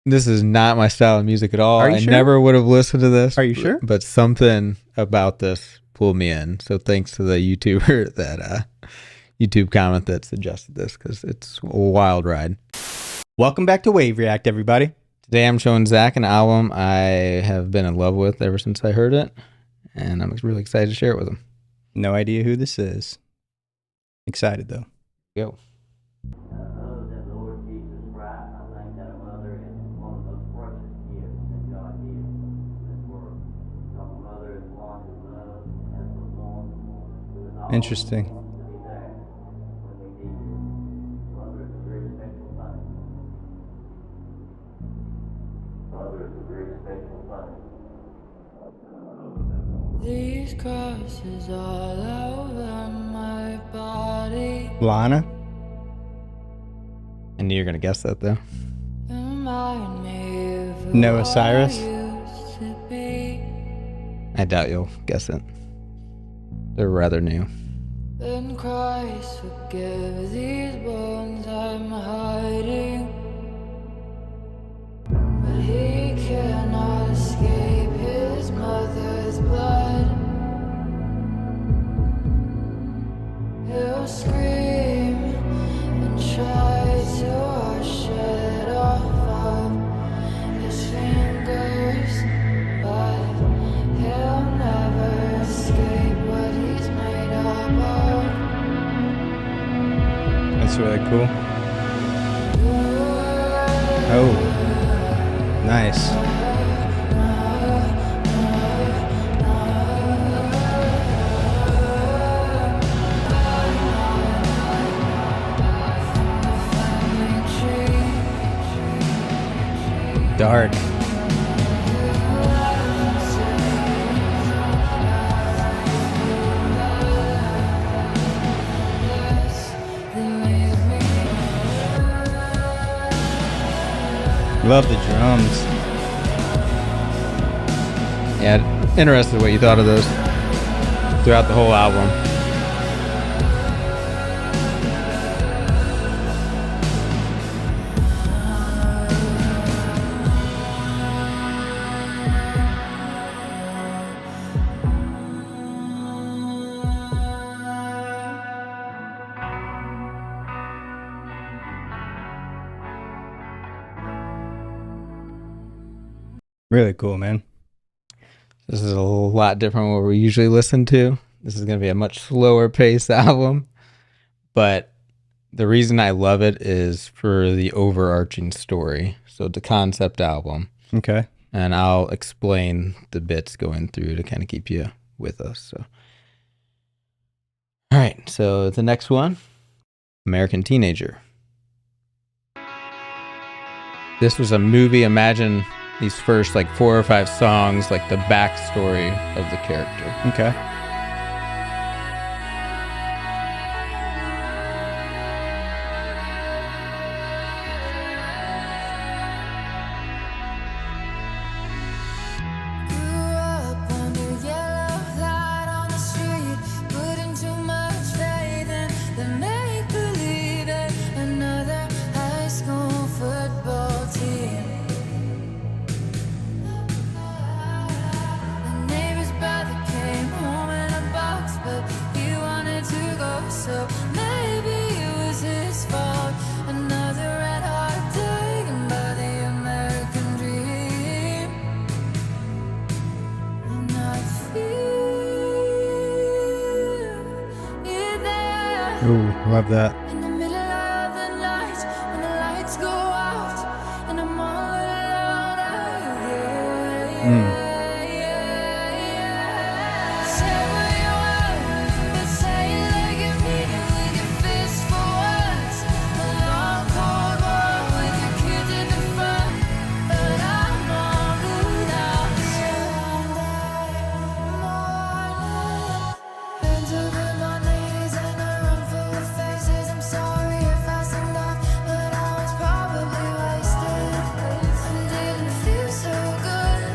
This is not my style of music at all. Are you I sure? never would have listened to this. Are you sure? But something about this pulled me in. So thanks to the YouTuber that YouTube comment that suggested this, because it's a wild ride. Welcome back to Wave React, everybody. Today I'm showing Zach an album I have been in love with ever since I heard it, and I'm really excited to share it with him. No idea who this is. Excited though. Go. Interesting. These crosses all over my body. Lana? I knew you were going to guess that, though. Remind me of No who Osiris? I used to be. I doubt you'll guess it. They're rather new. Then Christ forgive these bones I'm hiding. But he cannot escape his mother's blood. He'll scream and try to wash it off of his fingers, but he'll never escape what he's made up of. That's really cool. Oh, nice. Dark. Love the drums. Yeah, interested what you thought of those throughout the whole album. Really cool, man. This is a lot different from what we usually listen to. This is going to be a much slower paced album, but the reason I love it is for the overarching story. So it's a concept album, Okay. and I'll explain the bits going through to kind of keep you with us. So, all right. So the next one, American Teenager. This was a movie. Imagine these first like 4 or 5 songs, like the backstory of the character. Okay. Grew up under yellow light on the street, putting too much faith in the make-believe of another high school football team. The neighbor's brother came home in a box, but he wanted to go, so maybe it was his fault. Another red heart taken by the American dream. And I feel you there Ooh, love that. in the middle of the night when the lights go out and I'm all alone. Say what you want, but say it like you mean it with your fist for once. A long cold war with your kids in the front, but I'm all good out. Bent over my knees in a room full of faces. I'm sorry if I seemed off, but I was probably wasted. It didn't feel so good.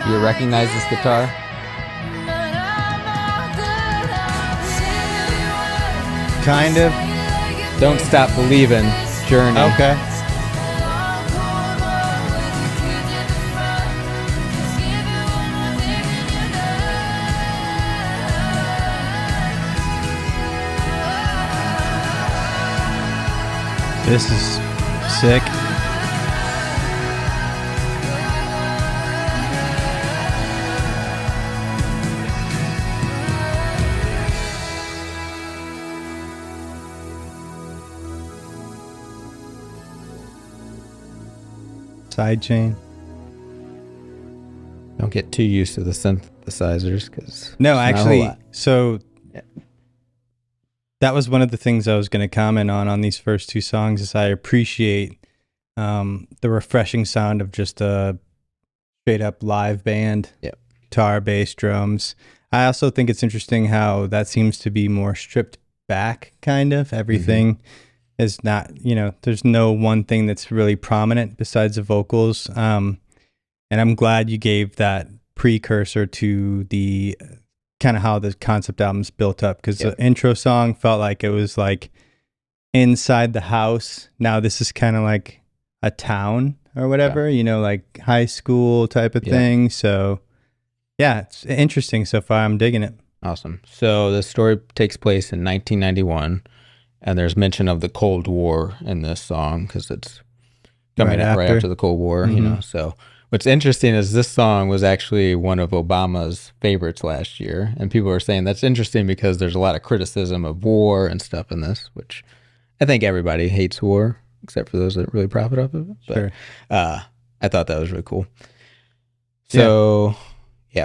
Do you recognize this guitar? Kind of. Don't Stop Believin', Journey. Okay. This is sick. Sidechain. Don't get too used to the synthesizers because No, actually, so that was one of the things I was going to comment on these first two songs. Is I appreciate the refreshing sound of just a straight up live band. Yep. Guitar, bass, drums. I also think it's interesting how that seems to be more stripped back, kind of. Everything is not, there's no one thing that's really prominent besides the vocals. And I'm glad you gave that precursor to the kind of how the concept album's built up, because the intro song felt like it was like inside the house. Now this is kind of like a town or whatever, like high school type of thing. So yeah, it's interesting so far. I'm digging it. Awesome. So the story takes place in 1991, and there's mention of the Cold War in this song because it's coming out right after the Cold War, So what's interesting is this song was actually one of Obama's favorites last year, and people are saying that's interesting because there's a lot of criticism of war and stuff in this, which I think everybody hates war except for those that really profit off of it. But, Sure. I thought that was really cool. So,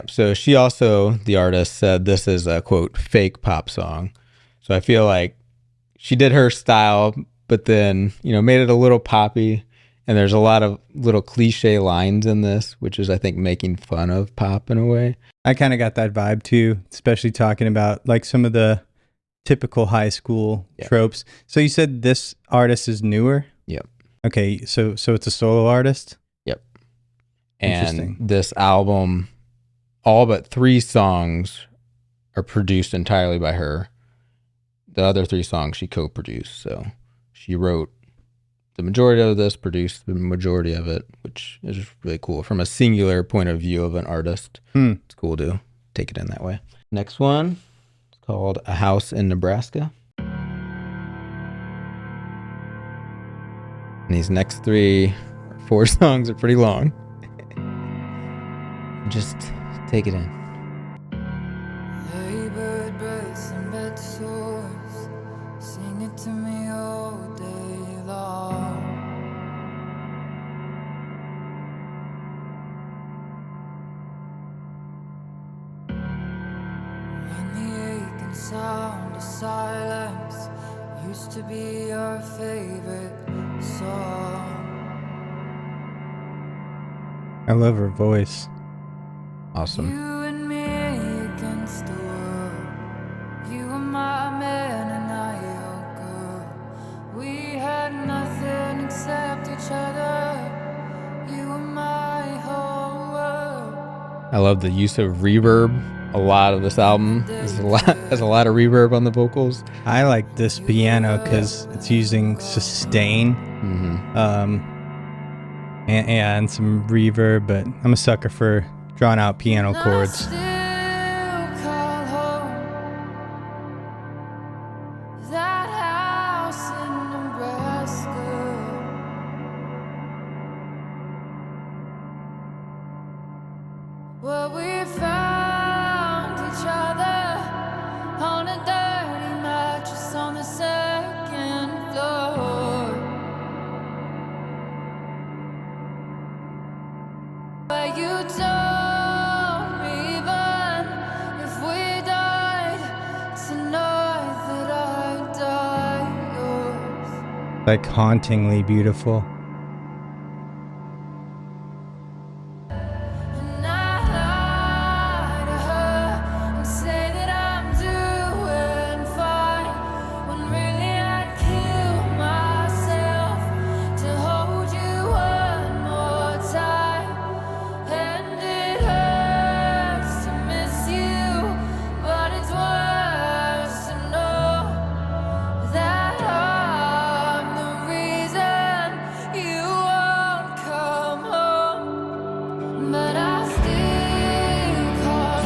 so she also, the artist, said this is a, quote, fake pop song. So I feel like she did her style, but then, made it a little poppy. And there's a lot of little cliche lines in this, which is, I think, making fun of pop in a way. I kind of got that vibe too, especially talking about like some of the typical high school tropes. So you said this artist is newer? Yep. Okay, so it's a solo artist? Yep. Interesting. And this album, all but 3 songs are produced entirely by her. The other 3 songs she co-produced. So she wrote the majority of this, produced the majority of it, which is really cool from a singular point of view of an artist. It's cool to take it in that way. Next one is called A House in Nebraska. And these next 4 songs are pretty long. Just take it in. Labored breaths and bed sores, sing it to me all day long. When the aching sound of silence used to be your favorite song. I love her voice. Awesome. You and me against the world. You were my man and I your girl. We had nothing except each other. You were my whole world. I love the use of reverb. A lot of this album has a lot of reverb on the vocals. I like this piano because it's using sustain and some reverb, but I'm a sucker for drawn out piano chords. Still call home that house in Nebraska. Where we found each other on a dirty mattress on the second floor. Where you told me even if we died tonight that I'd die yours. Like hauntingly beautiful. And I lie to her and say that I'm doing fine, when really I'd kill myself to hold you one more time. And it hurts.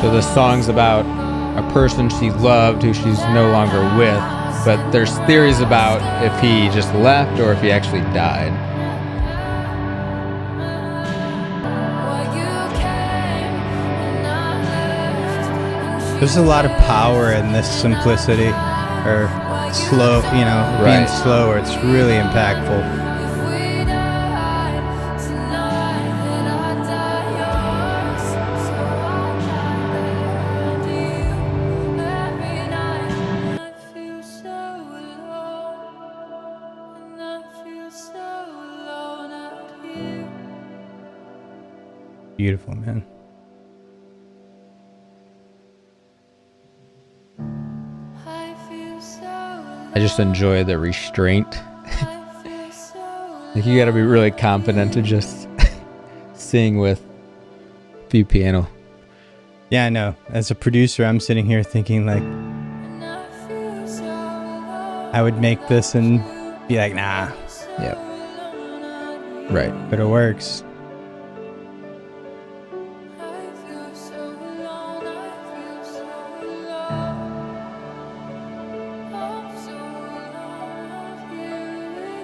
So the song's about a person she loved who she's no longer with, but there's theories about if he just left or if he actually died. There's a lot of power in this simplicity, or slow, being Right. slower. It's really impactful. Beautiful, man. I just enjoy the restraint. Like you gotta be really confident to just sing with a few piano. Yeah, I know. As a producer, I'm sitting here thinking like, I would make this and be like, nah, Yep. Right. but it works.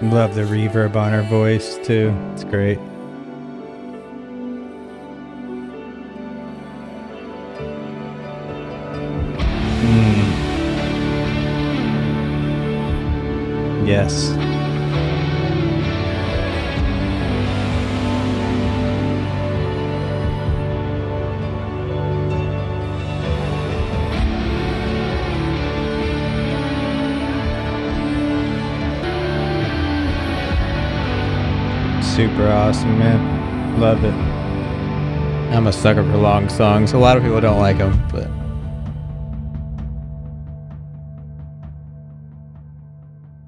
Love the reverb on her voice too. It's great. Yes. Super awesome, man. Love it. I'm a sucker for long songs. A lot of people don't like them, but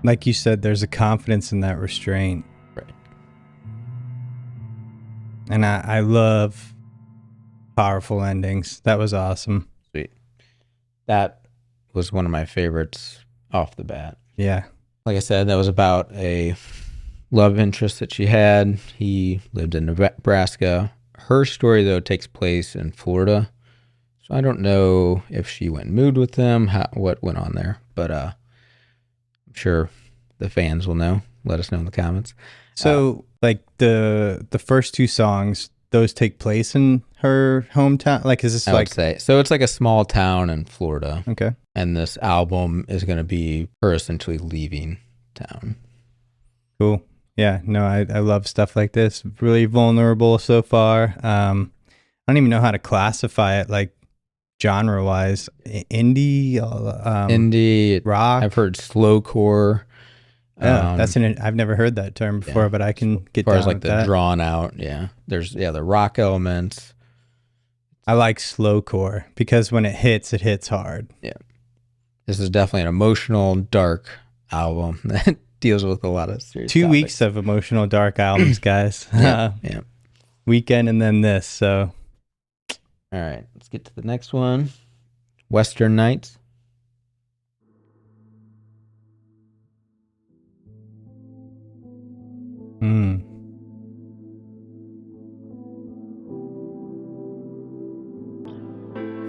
Like you said, there's a confidence in that restraint. right. And I love powerful endings. That was awesome. Sweet. That was one of my favorites off the bat. Yeah. Like I said, that was about a love interest that she had. He lived in Nebraska. Her story, though, takes place in Florida. So I don't know if she went and moved with him, what went on there. But I'm sure the fans will know. Let us know in the comments. So like the first two songs, those take place in her hometown? Like, is this I like... would say. So it's like a small town in Florida. Okay. And this album is going to be her essentially leaving town. Cool. Yeah, no, I love stuff like this. Really vulnerable so far. I don't even know how to classify it, like genre-wise. Indie, Indie, rock. I've heard slowcore. Yeah, I've never heard that term before, but I can get as far down as like with the that. drawn out. Yeah, there's the rock elements. I like slowcore because when it hits hard. Yeah, this is definitely an emotional, dark album that deals with a lot of serious 2 topics. weeks of emotional dark albums, guys. Yeah. Weekend and then this. So All right, let's get to the next one. Western Nights.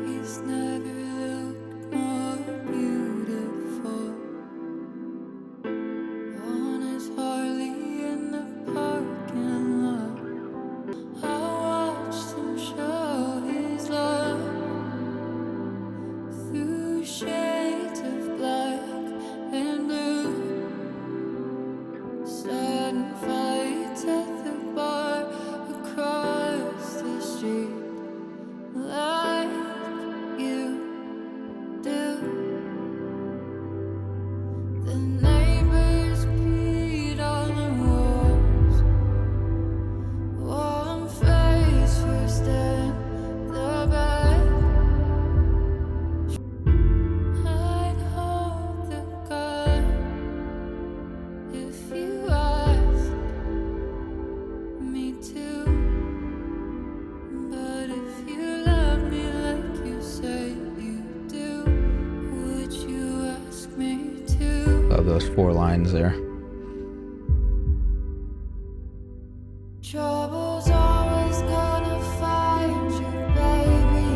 He's never looked more beautiful on his Harley in the parking lot. I watched him show his love through shades of black and blue. Sudden fights at the bar across the street. Like you do. The neighbors beat on the walls while I'm face first in the bed. I'd hold the gun if you asked me to. But if you love me like you say you do, would you ask me to? Love those 4 lines there. Trouble's always gonna find you, baby.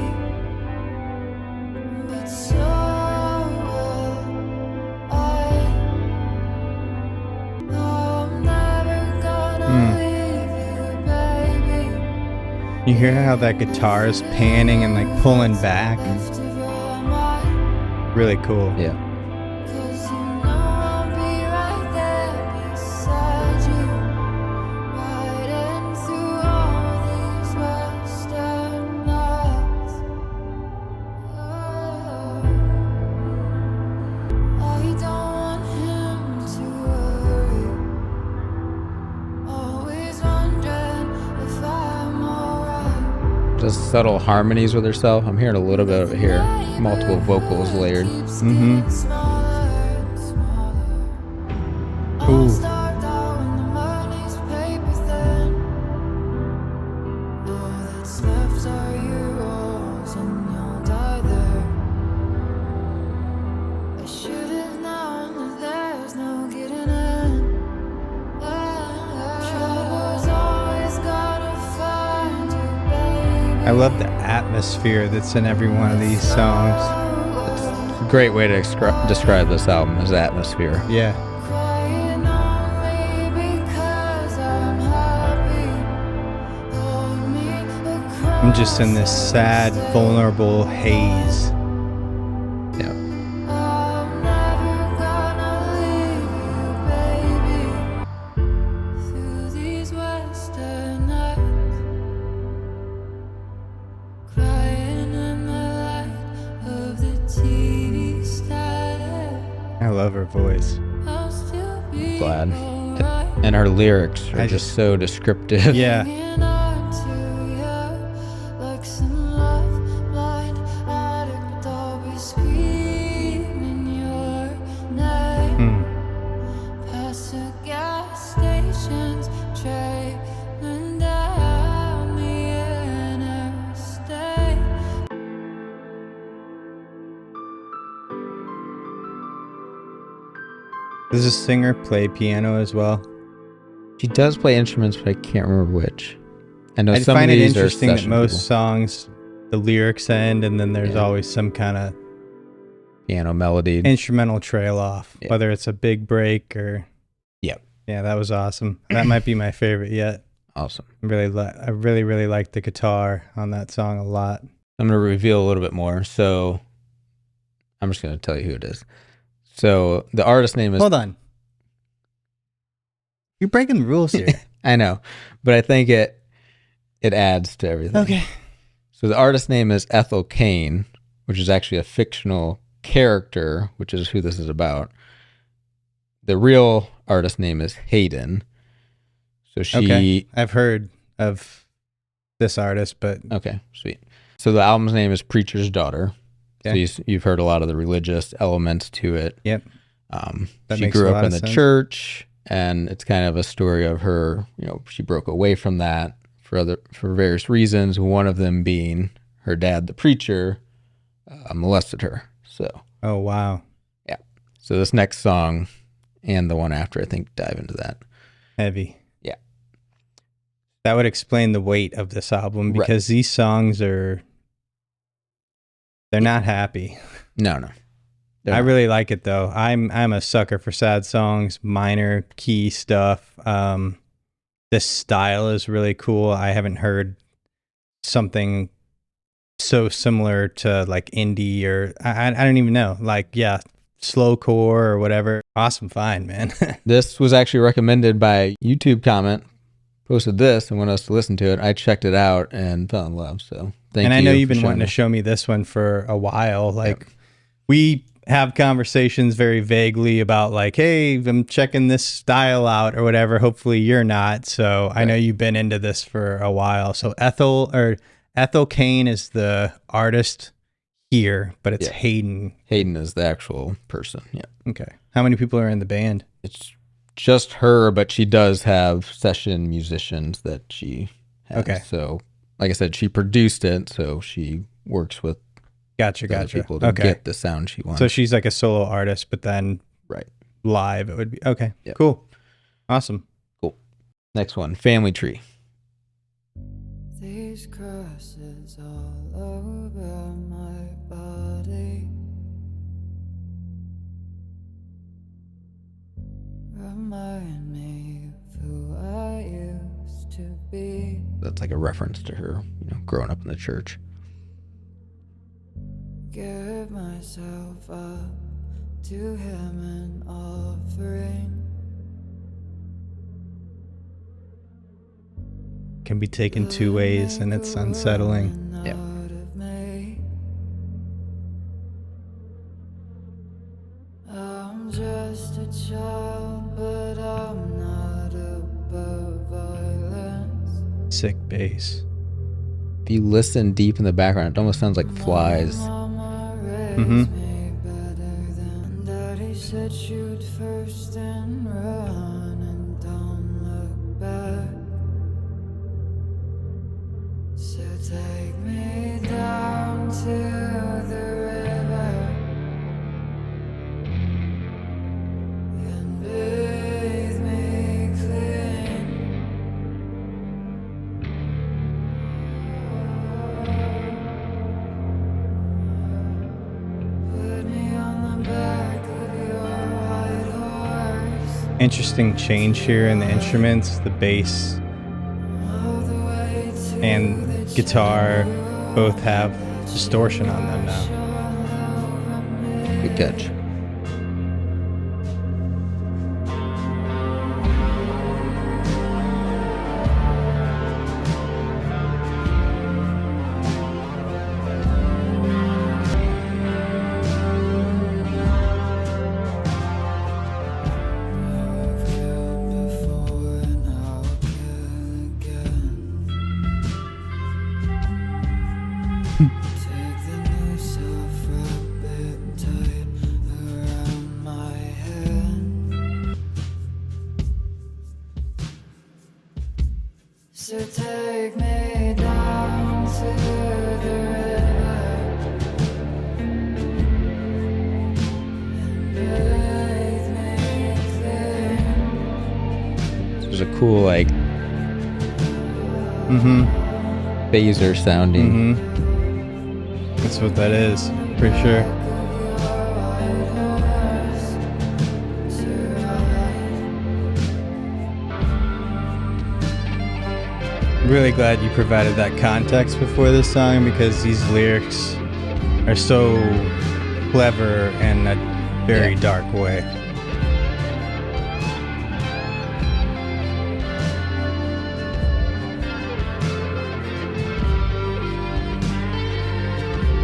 You hear how that guitar is panning and like pulling back? Really cool. Yeah. Cause you know I'll be right there beside you, riding through all these western nights. I don't want him to worry, always wondering if I'm alright. Just subtle harmonies with herself. I'm hearing a little bit of it here. Multiple vocals layered. Mm-hmm. Ooh. I love the atmosphere that's in every one of these songs. It's a great way to describe this album is atmosphere. Yeah. Crying on me because I'm happy. Hold me I'm just in this sad, vulnerable haze. Yeah. I'm never gonna leave you, baby. Through these western nights, crying in the light of the TV static. I love her voice. I'll still be Glad. alright. And her lyrics are I just just- so descriptive. Yeah. Hanging on to you like some love-blind addict. I'll be screaming your name past the gas stations, trailing down the interstate. Does the singer play piano as well? She does play instruments, but I can't remember which. I know I some find of it these are interesting that session most people. songs, the lyrics end, and then there's Yeah. always some kind of Piano melody. instrumental trail off, Yeah. whether it's a big break or. Yep. Yeah, that was awesome. That might be my favorite yet. Awesome. I really like the guitar on that song a lot. I'm going to reveal a little bit more. So I'm just going to tell you who it is. So the artist name is... Hold on. You're breaking the rules here. I know, but I think it adds to everything. Okay. So the artist name is Ethel Cain, which is actually a fictional character, which is who this is about. The real artist name is Hayden. So she... Okay. I've heard of this artist, but Okay, sweet. So the album's name is Preacher's Daughter. Okay. So you've heard a lot of the religious elements to it. yep. That She makes a grew lot up in of the sense. church, and it's kind of a story of her, she broke away from that for various reasons, one of them being her dad, the preacher, molested her. So Oh, wow. so this next song and the one after, I think, dive into that. Heavy. Yeah. That would explain the weight of this album Right. because these songs they're not happy. No. They're I not. really like it though. I'm a sucker for sad songs, minor key stuff. This style is really cool. I haven't heard something so similar to like indie or I don't even know. Like slowcore or whatever. Awesome find, man. This was actually recommended by a YouTube comment. Posted this and wanted us to listen to it. I checked it out and fell in love. So thank you. And I know you've for been showing wanting to me. show me this one for a while. Like we have conversations very vaguely about like, hey, I'm checking this style out or whatever. Hopefully you're not. So I know you've been into this for a while. So Ethel Cain is the artist here, but it's Yeah. Hayden. Hayden is the actual person. Yeah. Okay. How many people are in the band? It's just her, but she does have session musicians that she has. Okay. So, like I said, she produced it, so she works with Gotcha. other people to get the sound she wants. So she's like a solo artist, but then Right. live it would be okay. Yep. Cool. Awesome. Next one, Family Tree. These crosses all over my body remind me of who I used to be. That's like a reference to her, growing up in the church. Give myself up to him an offering. Can be taken two ways, and it's unsettling. Yeah. Out of me. I'm just a child, but I'm not above violence. Sick bass. If you listen deep in the background, it almost sounds like flies. Mama raised Mhm. me better than Daddy said, shoot first and run and don't look back. So take me down to the river and bathe me clean. Put me on the back of your white horse. Interesting change here in the instruments. The bass All the way to and guitar both have distortion on them now. Good catch. I've killed before and I'll kill again. Take the noose off, wrap it tight around my head. So take me down to the river and bathe me clean. There's a cool like Mm-hmm. phaser sounding. Mm-hmm. That's what that is, for sure. Really glad you provided that context before this song, because these lyrics are so clever in a very Yeah. dark way.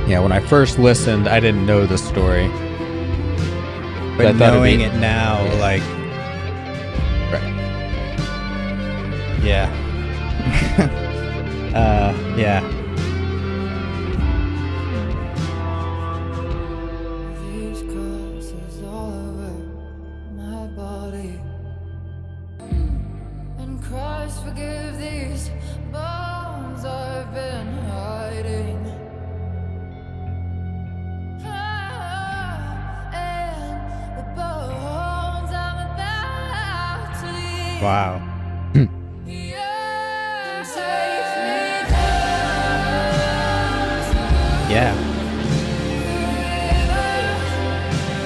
Yeah, when I first listened, I didn't know the story. But I thought it'd knowing be- it now, Yeah. like, Right. yeah. Yeah. These crosses all over my body. And Christ forgive these bones I've been hiding. And the bones I'm about to leave. Wow. Yeah, take me down to Yeah.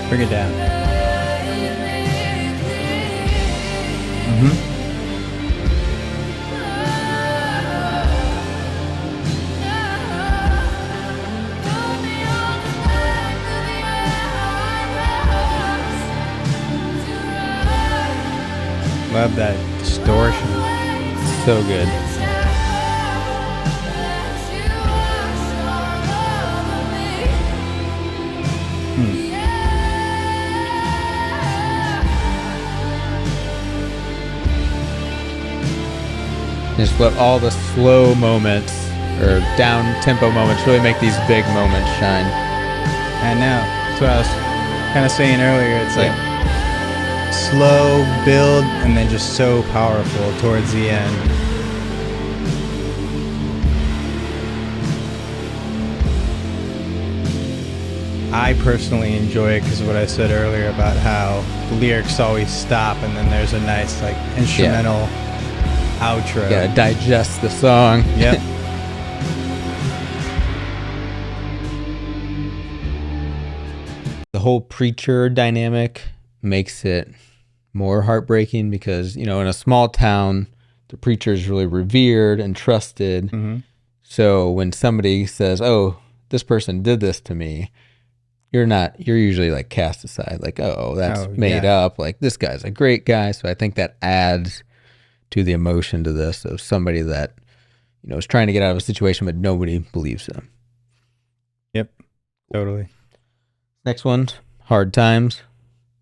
the Bring it down. river. Mm-hmm. Love that distortion. So good. Just let all the slow moments or down tempo moments really make these big moments shine. I know. That's what I was kind of saying earlier. It's like slow build and then just so powerful towards the end. I personally enjoy it because of what I said earlier about how the lyrics always stop and then there's a nice like instrumental outro. Gotta digest the song. Yep. The whole preacher dynamic makes it more heartbreaking because, in a small town, the preacher is really revered and trusted. Mhm. So when somebody says, "Oh, this person did this to me," you're usually like cast aside, like, "Oh, that's made up. Like this guy's a great guy." So I think that adds to the emotion to this of somebody that, is trying to get out of a situation, but nobody believes them. Yep, totally. Next one, Hard Times.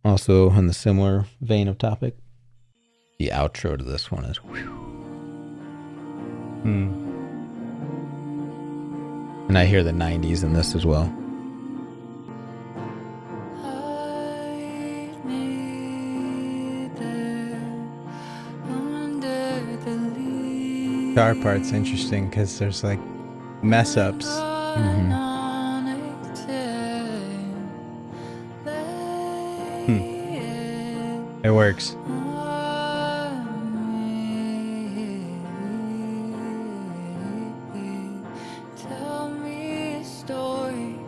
Also in the similar vein of topic. The outro to this one is and I hear the 90s in this as well. Guitar part's interesting because there's like mess ups. It works. Tell me a story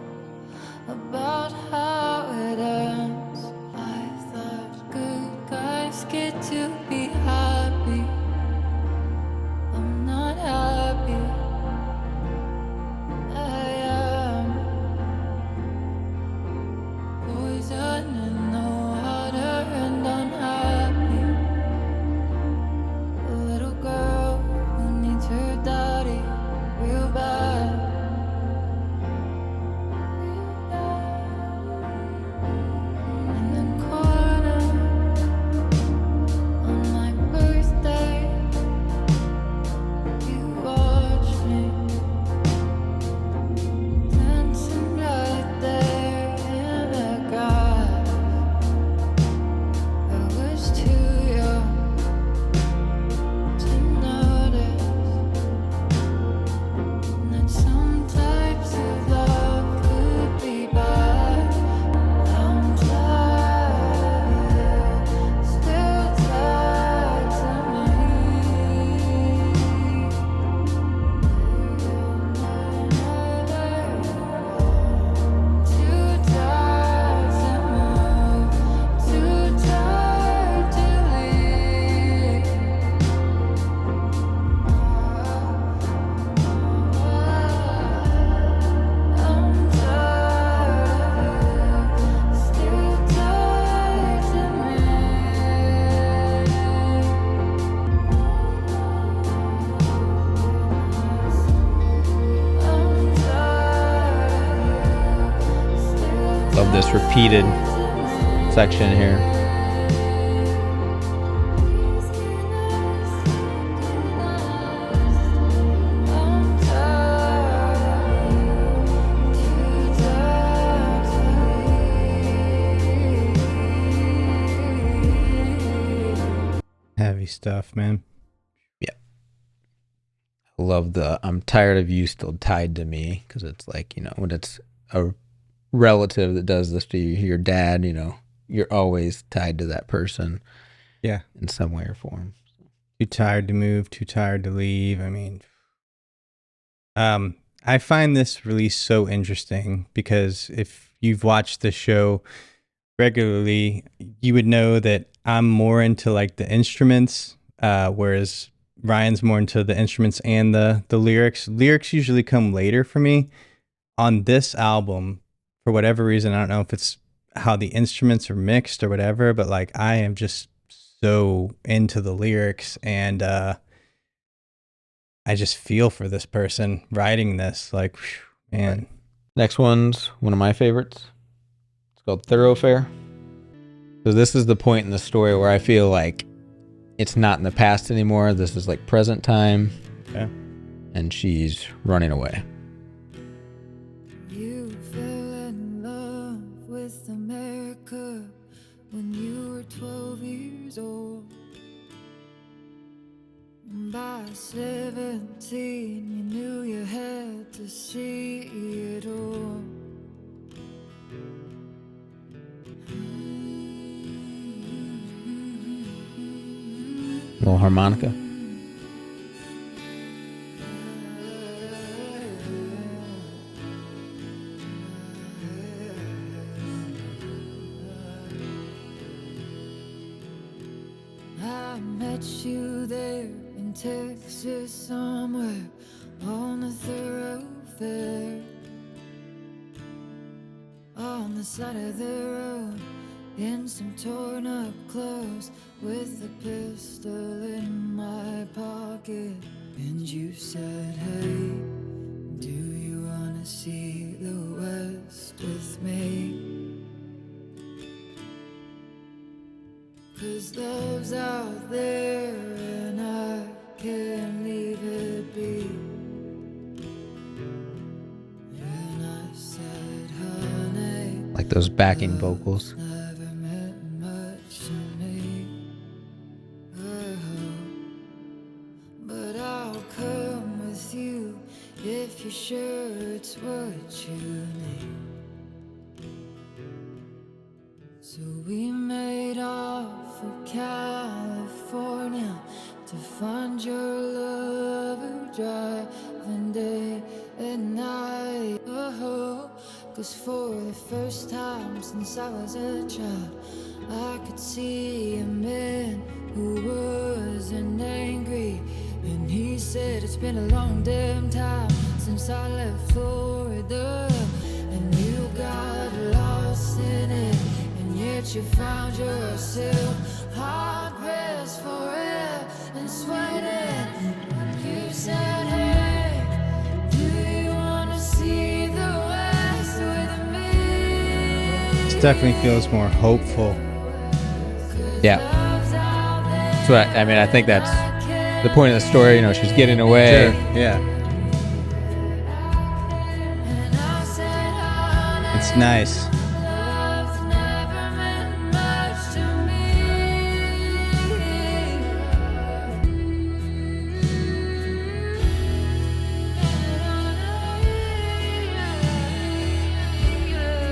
about how it ends. I thought good guys get to be happy. I'm not happy. I am poison in the water and unhappy. A little girl who needs her daddy real bad. In the corner on my birthday, you watched me dancing right there in the grass. I was too young to notice that some types of love could be bad. I'm tired, still tied to me. Too tired to move, too tired to leave. I'm tired, still tied to Love this repeated section here. Heavy stuff, man. Love the "I'm tired of you still tied to me," because it's like, when it's a relative that does this to you, your dad, you're always tied to that person. Yeah. In some way or form. Too tired to move, too tired to leave. I mean, I find this release so interesting because if you've watched the show regularly, you would know that I'm more into like the instruments, whereas Ryan's more into the instruments and the lyrics. Lyrics usually come later for me. On this album, for whatever reason, I don't know if it's how the instruments are mixed or whatever, but like I am just so into the lyrics, and I just feel for this person writing this. Like, whew, man. Next one's one of my favorites. It's called Thoroughfare. So this is the point in the story where I feel like it's not in the past anymore. This is like present time. Okay. And she's running away. You fell in love with America when you were 12 years old. By 17, you knew you had to see it all. Little harmonica. I met you there in Texas somewhere on the the side of the road in some torn up clothes with a pistol in my pocket. And you said, hey, do you wanna see the West with me? 'Cause love's out there and I can't leave it be. And I said, honey, Like those backing vocals. never meant much to me. Oh, but I'll come with you if you're sure it's what you need. So we made off for California to find your lover, driving day and night. Oh, 'cause for the first time since I was a child, I could see a man who wasn't angry. And he said it's been a long damn time since I left Florida, and you got lost in it. Yet you found yourself hard pressed for it and sweating. You said, hey, do you want to see the West with me? This definitely feels more hopeful. Yeah. So I mean, I think that's the point of the story. You know, she's getting away. Sure, yeah. It's nice.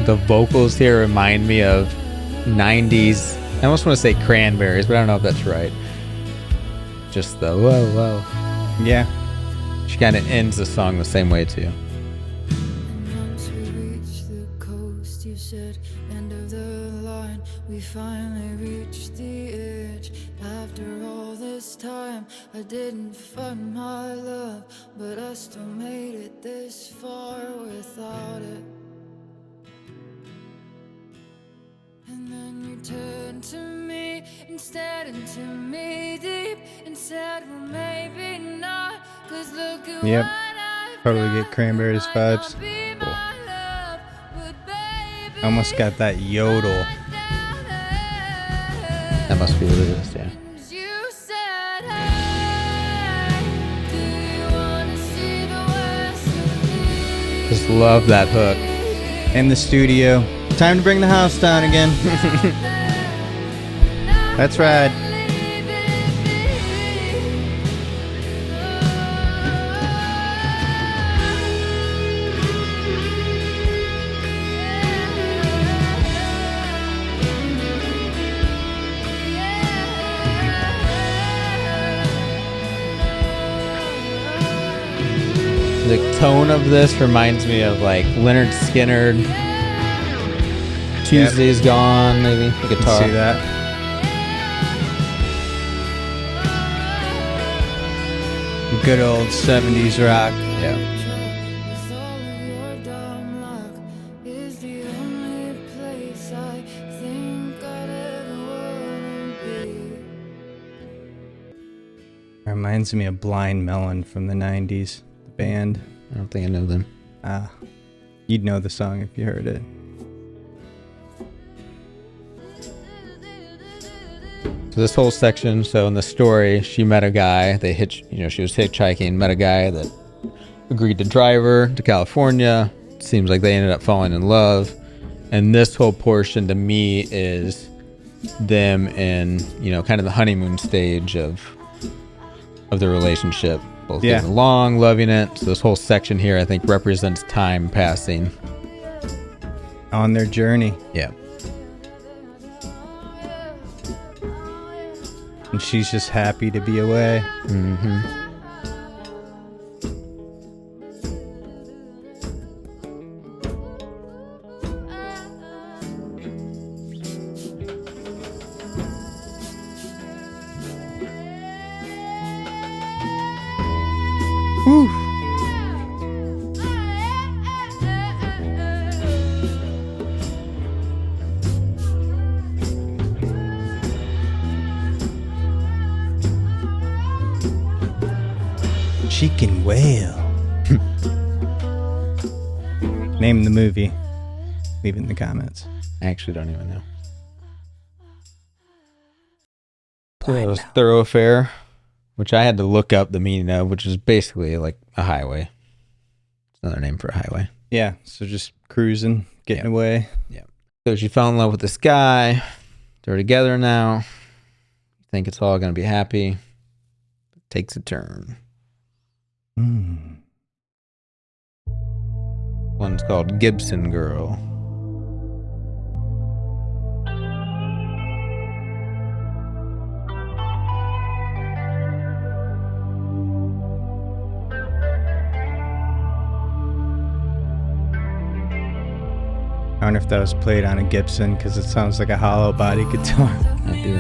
The vocals here remind me of 90s. I almost want to say Cranberries, but I don't know if that's right. Just the whoa, whoa. Yeah. She kind of ends the song the same way too. Once we reached the coast, you said, end of the line. We finally reached the edge. After all this time, I didn't find my love, but I still made it this far without it. And then you turned to me instead, and to me deep and said, well, maybe not. 'Cause look at Yep. what I've Totally done. get Cranberries Might not vibes. be my love, but baby, Almost got that yodel. That must be what it is, yeah. you said, hey, do you wanna see the West with me? Just love that hook. In the studio. Time to bring the house down again. That's right. The tone of this reminds me of like Leonard Skinner. Tuesday's Gone, maybe the guitar. See that? Good old 70s rock. Yeah. With all of your dumb luck is the only place I think I'd ever wanna be. Reminds me of Blind Melon from the 90s, the band. I don't think I know them. You'd know the song if you heard it. So this whole section, so in the story, she met a guy. She was hitchhiking, met a guy that agreed to drive her to California. Seems like they ended up falling in love. And this whole portion to me is them in, kind of the honeymoon stage of the relationship. Both getting along, loving it. So this whole section here, I think, represents time passing. On their journey. Yeah. And she's just happy to be away. Mm-hmm. Chicken whale. Name the movie. Leave it in the comments. I actually don't even know. So it was thoroughfare, which I had to look up the meaning of, which is basically like a highway. It's another name for a highway. Yeah, so just cruising, getting away. Yeah. So she fell in love with this guy. They're together now. Think it's all going to be happy. It takes a turn. One's called Gibson Girl. I wonder if that was played on a Gibson because it sounds like a hollow body guitar. I do.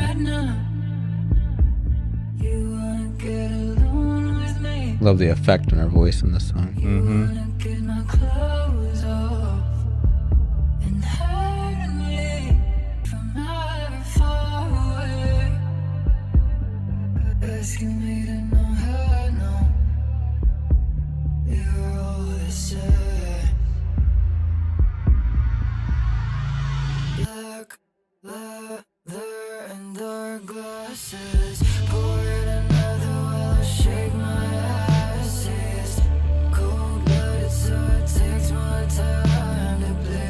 Love the effect on her voice in this song. Leather and dark glasses. Pour in another while I shake my asses. Cold blooded, so it takes more time to bleed.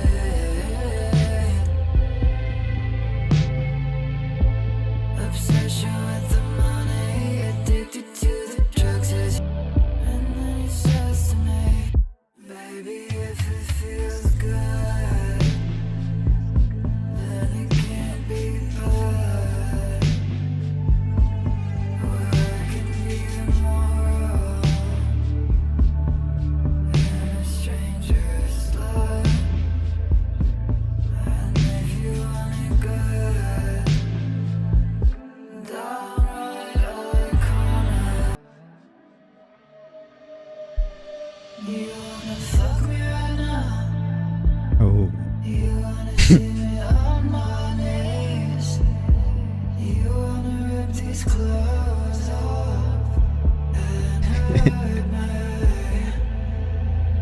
Obsession with the money, addicted to the drugs. And then he says to me, baby, if it feels good, then it can't be bad. Where can be tomorrow in a stranger's love? And if you want it good, downright iconic. You wanna fuck me right now? Oh. You wanna see me on my knees? You wanna rip these clothes off and hurt me?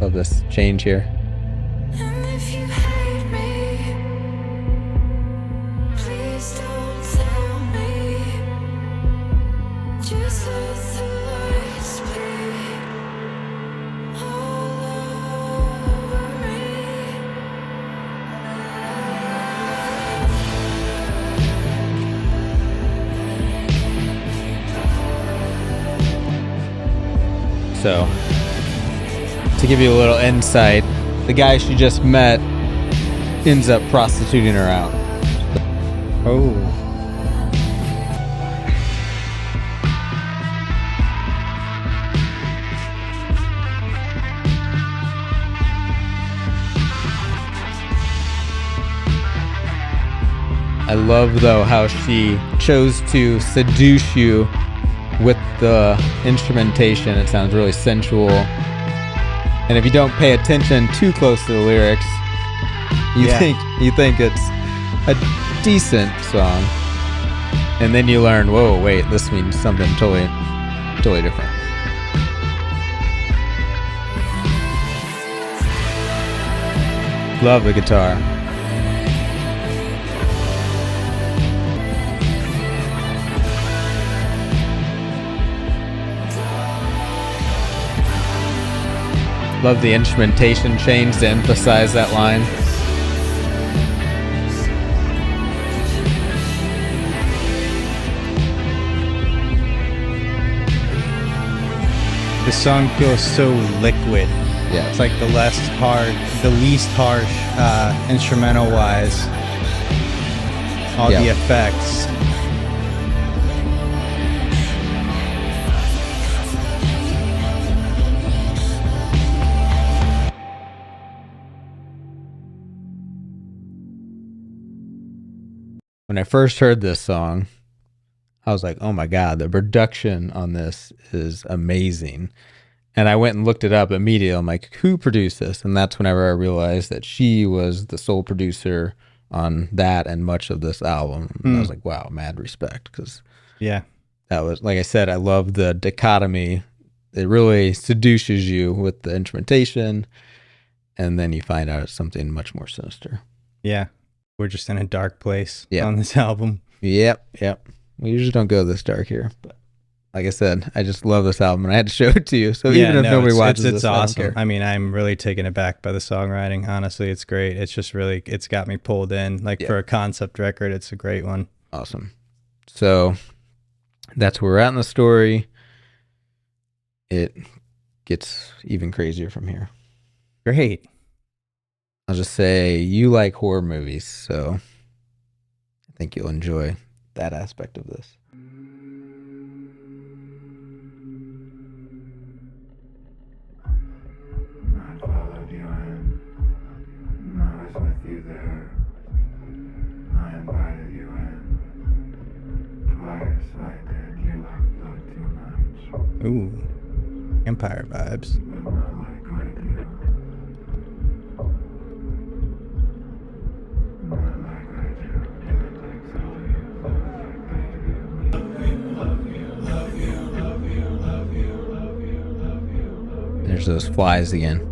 Love this change here. And if you hate me, please don't tell me. Just let the lights be all over me. So, to give you a little insight, the guy she just met ends up prostituting her out. Oh. I love, though, how she chose to seduce you with the instrumentation. It sounds really sensual. And if you don't pay attention too close to the lyrics, you think it's a decent song. And then you learn, whoa, wait, this means something totally different. Love the guitar. Love the instrumentation change to emphasize that line. The song feels so liquid. Yeah. It's like the least harsh instrumental wise. All the effects. When I first heard this song, I was like, oh my God, the production on this is amazing. And I went and looked it up immediately. I'm like, who produced this? And that's whenever I realized that she was the sole producer on that and much of this album. And I was like, wow, mad respect. Because yeah, that was, like I said, I love the dichotomy it really seduces you with the instrumentation, and then you find out it's something much more sinister. Yeah. We're just in a dark place Yeah. on this album. Yep. We usually don't go this dark here, but like I said, I just love this album, and I had to show it to you. So even if nobody watches it's this, awesome. I don't care. I mean, I'm really taken aback by the songwriting. Honestly, it's great. It's just really, it's got me pulled in. Like for a concept record, it's a great one. Awesome. So that's where we're at in the story. It gets even crazier from here. Great. I'll just say you like horror movies, so I think you'll enjoy that aspect of this. I followed you in. I was with you there. I invited you in. Twice I did. You liked those 2 nights. Ooh. Empire vibes. But not like I do. Not like I do. It takes all you love, baby. Love you, love you, love you, love you, love you, love you. There's those flies again.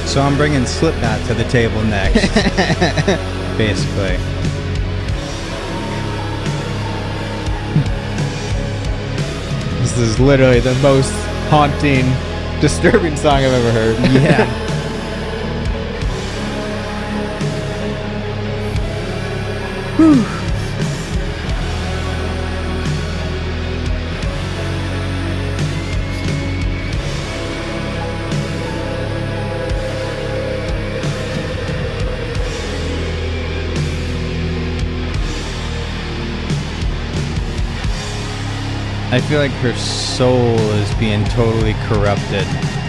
So I'm bringing Slipknot to the table next, basically. This is literally the most haunting, disturbing song I've ever heard. Yeah. I feel like her soul is being totally corrupted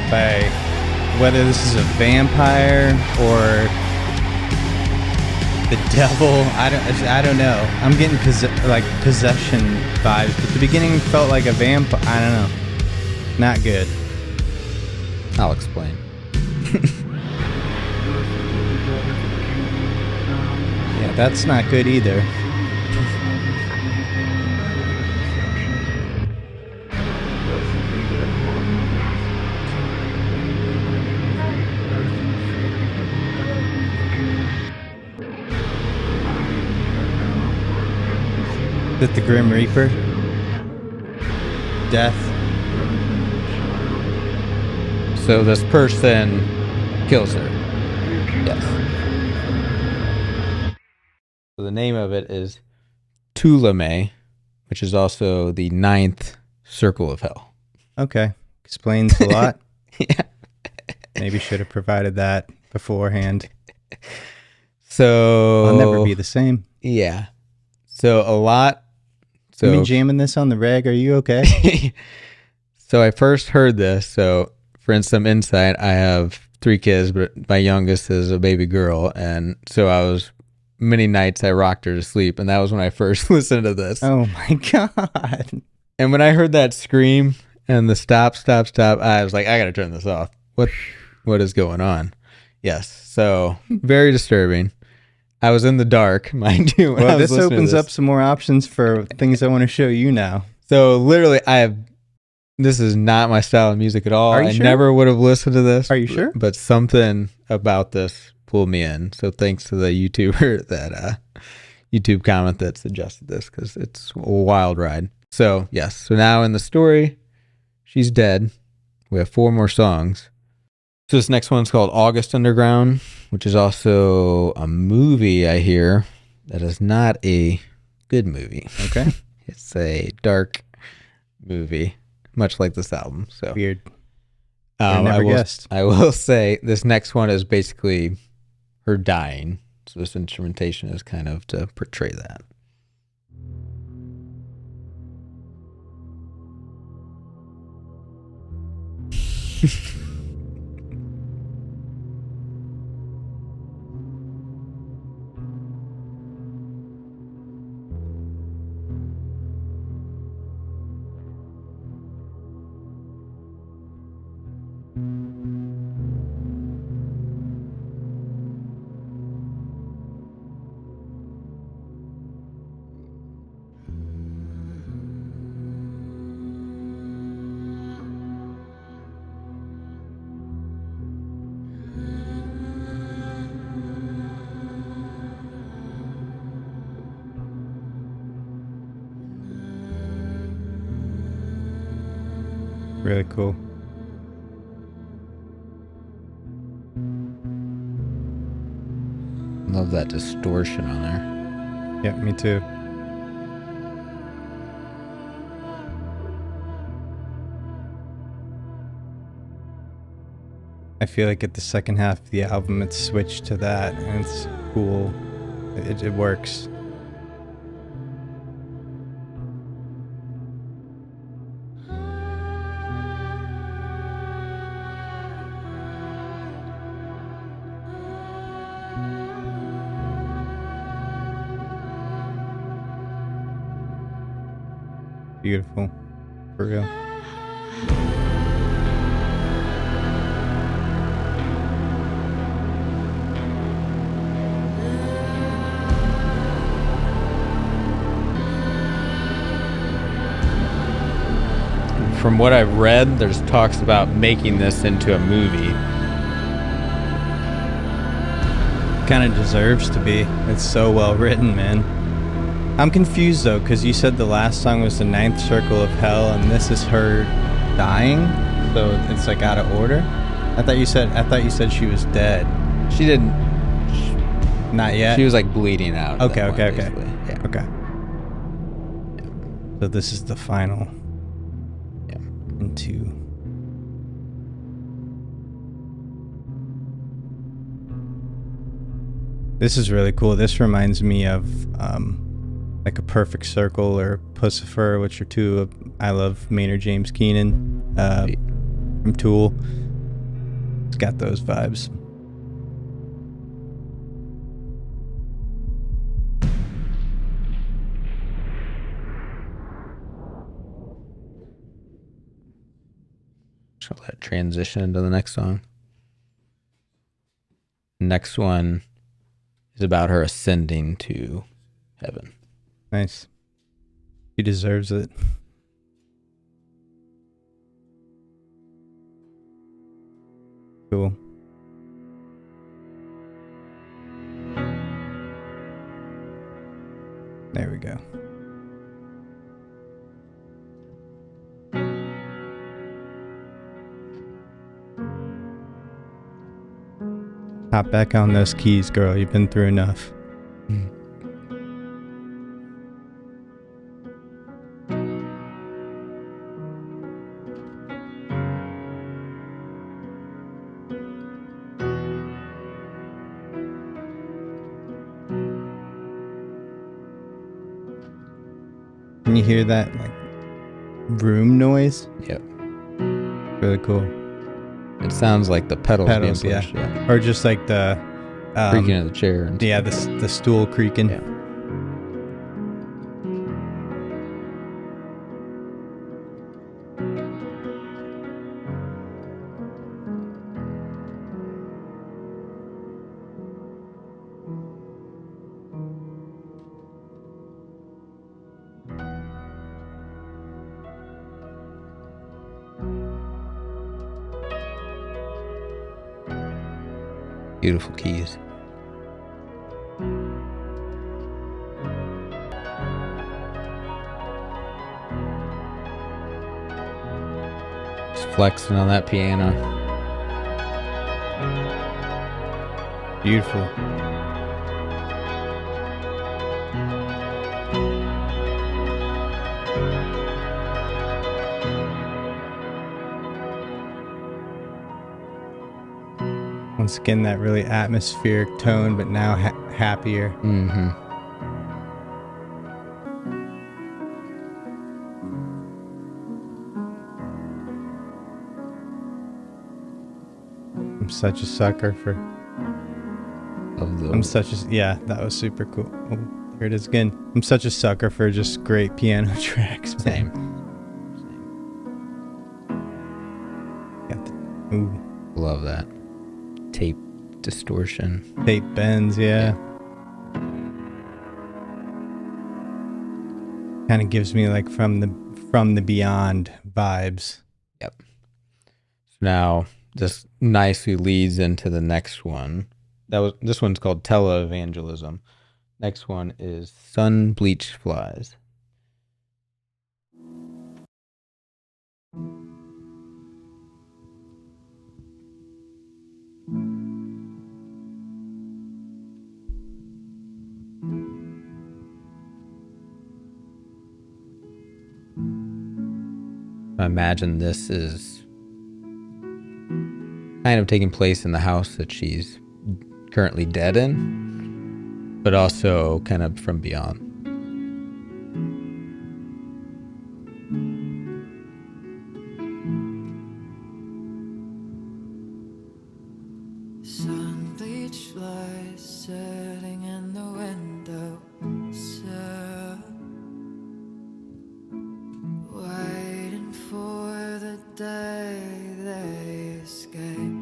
by whether this is a vampire or the devil. I don't know. I'm getting possession vibes, but the beginning felt like a vampire. I don't know. Not good. I'll explain. Yeah, that's not good either. Is it the Grim Reaper? Death? So this person kills her. Yes. So the name of it is Tulame, which is also the 9th circle of hell. Okay. Explains a lot. Yeah. Maybe should have provided that beforehand. So I'll never be the same. Yeah. So a lot. So You been jamming this on the reg? Are you okay? So I first heard this. So for some insight, I have 3 kids, but my youngest is a baby girl, and so many nights I rocked her to sleep, and that was when I first listened to this. Oh my God. And when I heard that scream and the stop, I was like, I gotta turn this off. What is going on? Yes. So very disturbing. I was in the dark, mind you. Well, this opens up some more options for things I want to show you now. So literally, this is not my style of music at all. Are you I sure? never would have listened to this. Are you sure? But something about this pulled me in. So thanks to the YouTuber that YouTube comment that suggested this, because it's a wild ride. So yes. So now in the story, she's dead. We have 4 more songs. So this next one's called August Underground, which is also a movie, I hear, that is not a good movie. Okay. It's a dark movie, much like this album. So Weird. I never guessed. I will say this next one is basically her dying. So this instrumentation is kind of to portray that. Really cool. Love that distortion on there. Yeah, me too. I feel like at the second half of the album, it's switched to that, and it's cool. It works. Beautiful. For real. From what I've read, there's talks about making this into a movie. Kind of deserves to be. It's so well written, man. I'm confused though, because you said the last song was the Ninth Circle of Hell, and this is her dying, so it's like out of order. I thought you said she was dead. She didn't. Not yet. She was like bleeding out. at Okay. that point, basically. Yeah. Okay. So this is the final. Yeah. Into. This is really cool. This reminds me of like a Perfect Circle or Pussifer, which are two of I love Maynard James Keenan from Tool. It's got those vibes. So let transition into the next song. Next one is about her ascending to heaven. Nice. He deserves it. Cool. There we go. Hop back on those keys, girl. You've been through enough. you hear that like room noise. Yep. Really cool. It sounds like the pedals Pedals, being pushed. Yeah. Or just like the Creaking of the chair. And yeah, the stool creaking. Yeah. Beautiful keys. Just flexing on that piano. Beautiful. Once again, that really atmospheric tone, but now happier. Mm-hmm. I'm such a sucker for. Love the I'm such a yeah. That was super cool. Oh, there it is again. I'm such a sucker for just great piano tracks. Man. same. Got the, ooh, Love that. Tape distortion. tape bends. Yeah. Kind of gives me like from the beyond vibes. Yep. So now this nicely leads into the next one. This one's called Televangelism. Next one is Sun Bleached Flies. I imagine this is kind of taking place in the house that she's currently dead in, but also kind of from beyond. Sun bleached flies sitting in the window sill, waiting for the day they escape.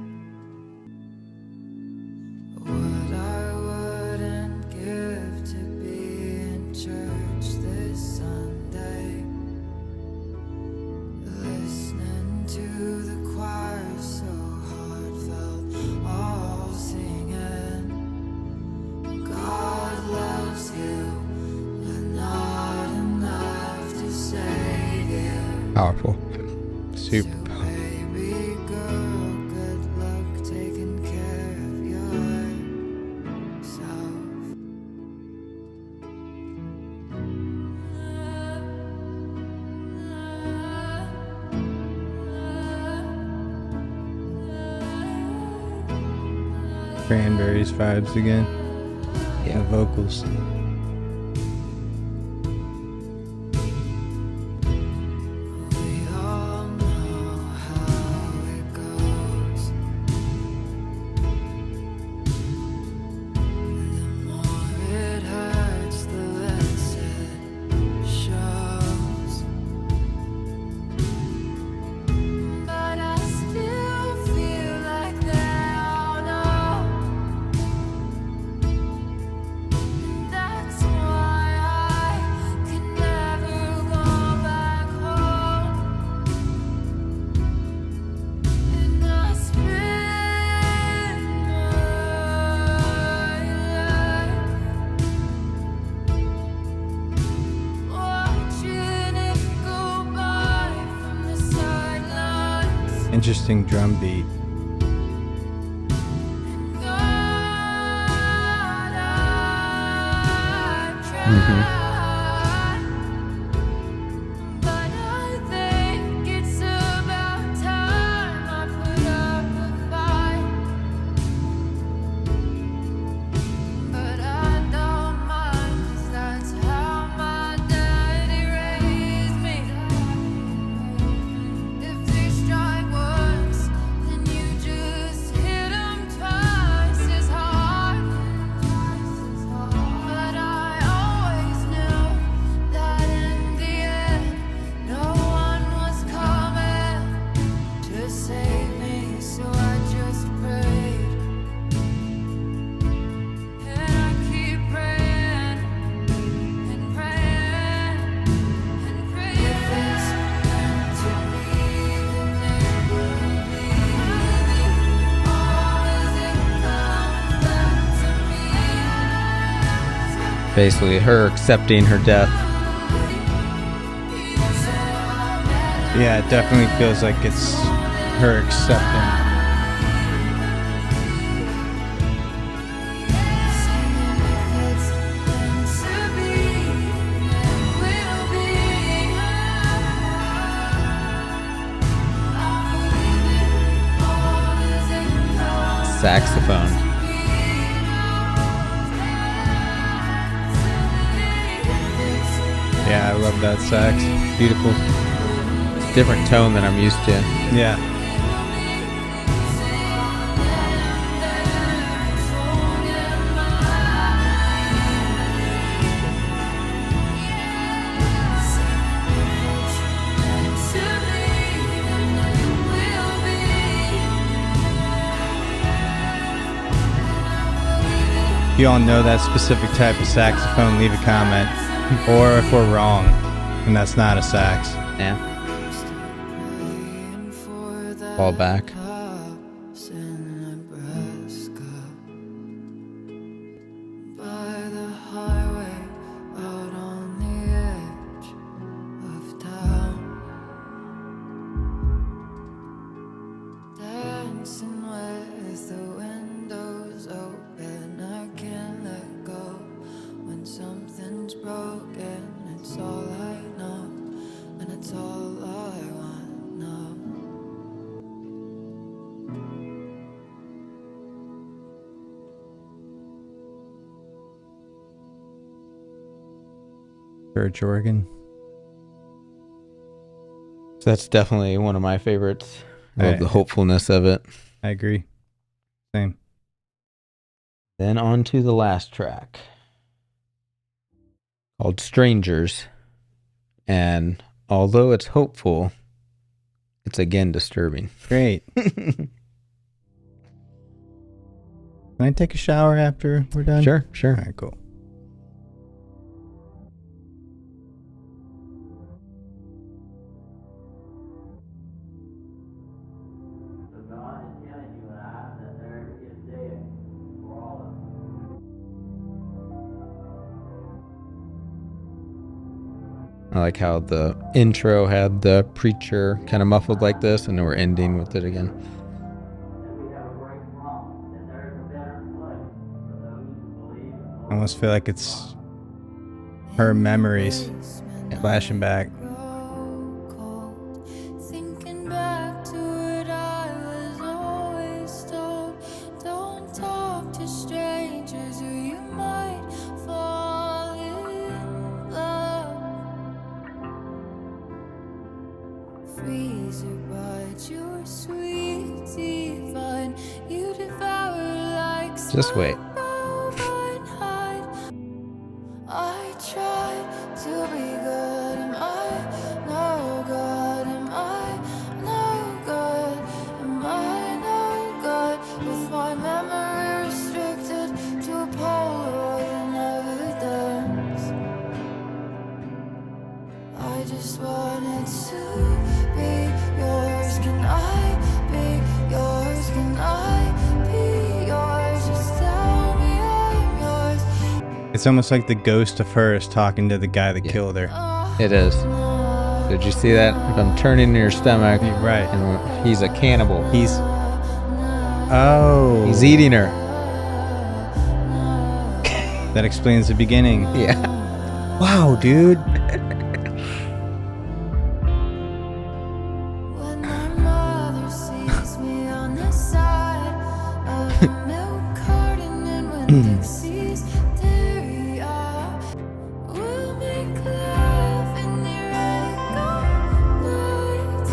What I wouldn't give to be in church this Sunday, listening to the choir so heartfelt, all singing, God loves you, but not enough to save you. Powerful. Super. So baby girl, good luck taking care of yourself. Cranberries vibes again. Yeah. The vocals. We all know how it goes. The more it hurts, the less it shows. But I still feel like they all know. That's why I can never go back home. And I spend my life watching it go by from the sidelines. Interesting drum beat. God, I tried, but I think it's about time I put up a fight. But I don't mind, 'cause that's how my daddy Basically, her accepting her death. Yeah, it definitely feels like it's her accepting. Saxophone. Yeah, I love that sax. Beautiful. Different tone than I'm used to. Yeah. If you all know that specific type of saxophone, leave a comment. Or if we're wrong, and that's not a sax. Yeah. Fall back. Church organ. So that's definitely one of my favorites. I love the hopefulness of it. I agree. Same. Then on to the last track, called Strangers. And although it's hopeful, it's again disturbing. Great. Can I take a shower after we're done? Sure. All right, cool. I like how the intro had the preacher kind of muffled like this, and then we're ending with it again. I almost feel like it's her memories flashing back. Thinking back to what I was always told. Don't talk to strangers or you might fall in love. Freezer bite your sweet divine. You devour like Just wait. I tried to be good. Am I no good? Am I no good? Am I no good? With my memory restricted to a Polaroid and evidence. I just wanted to be yours. Can I be yours? Can I be yours? Just tell me I'm yours. It's almost like the ghost of her is talking to the guy that killed her. It is. Did you see that? If I'm turning your stomach, Right. and he's a cannibal. He's eating her. That explains the beginning. Yeah. Wow, dude. When my mother sees me on the side of a milk carton and when Dixie's dairy out, we'll make love in the echo nights.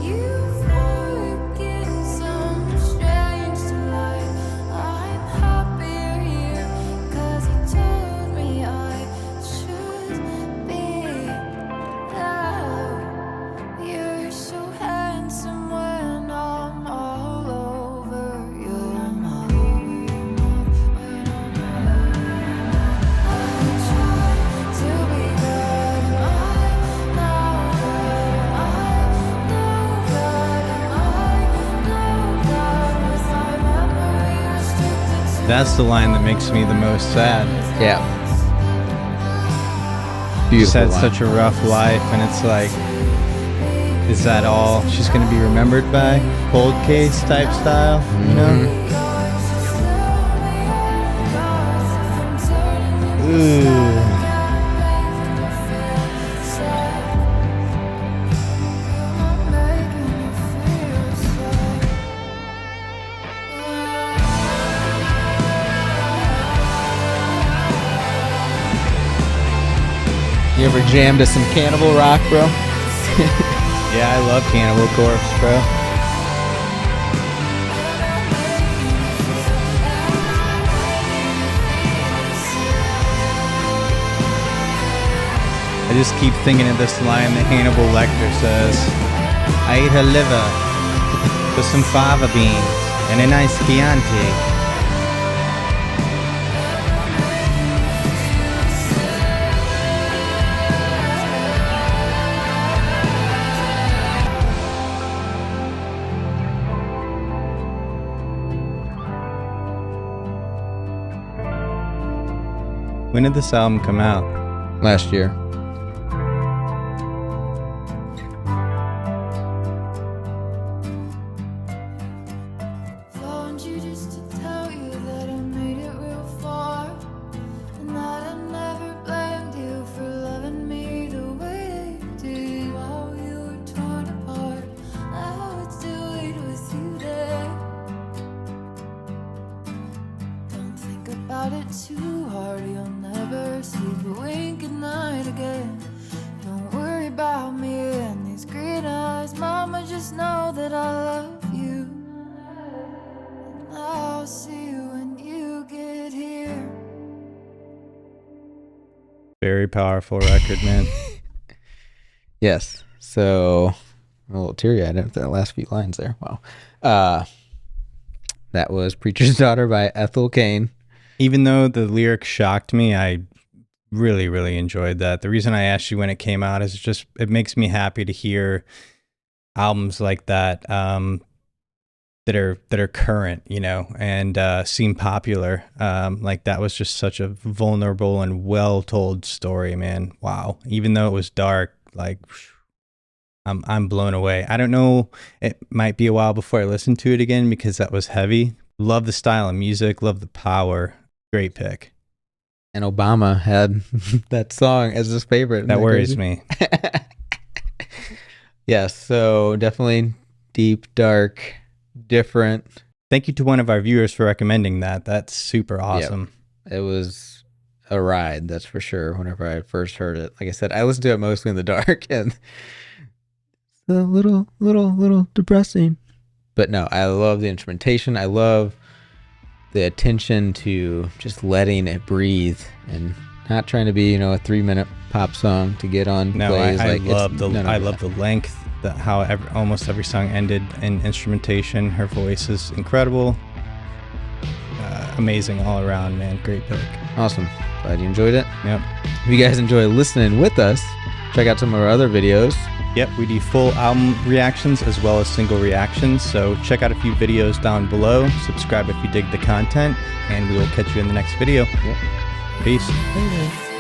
Euphoric in some strange delight. I'm happier here 'cause he told me I should be loved. You're so handsome when I'm all over you. I'm all over you. I try to be good. Am I no good? Am I no good? Am I no good? With my memory restricted to That's the line that makes me the most sad. Yeah. She's Beautiful had line. such a rough life, and it's like, is that all she's going to be remembered by? Cold case type style, you know? Ooh. You ever jammed to some Cannibal Rock, bro? Yeah, I love Cannibal Corpse, bro. I just keep thinking of this line that Hannibal Lecter says. I ate her liver with some fava beans and a nice Chianti. When did this album come out? Last year. Phoned you just to tell you that I made it real far, and that I never blamed you for loving me the way you did while you were torn apart. Now I'd still wait with you there. Don't think about it too hard, you'll never sleep a wink at night again. Don't worry about me and these green eyes, mama, just know that I love you. And I'll see you when you get here. Very powerful record, man. Yes. So I'm a little teary-eyed at that last few lines there. Wow. That was Preacher's Daughter by Ethel Cain. Even though the lyrics shocked me, I really, really enjoyed that. The reason I asked you when it came out is just it makes me happy to hear albums like that that are current, you know, and seem popular. Like that was just such a vulnerable and well told story, man. Wow. Even though it was dark, like I'm blown away. I don't know. It might be a while before I listen to it again because that was heavy. Love the style of music. Love the power. Great pick. And Obama had that song as his favorite. That worries me. Yes, so definitely deep, dark, different. Thank you to one of our viewers for recommending that. That's super awesome. It was a ride, that's for sure. Whenever I first heard it, like I said, I listened to it mostly in the dark, and it's a little depressing. But no, I love the instrumentation. I love the attention to just letting it breathe and not trying to be, you know, a 3-minute pop song to get on No, plays. I Like, love it's the none of I that. love the length, how almost every song ended in instrumentation. Her voice is incredible, amazing all around, man. Great pick. Awesome. Glad you enjoyed it. Yep. If you guys enjoy listening with us, check out some of our other videos. Yep, we do full album reactions as well as single reactions. So check out a few videos down below. Subscribe if you dig the content, and we will catch you in the next video. Yep. Peace. Later.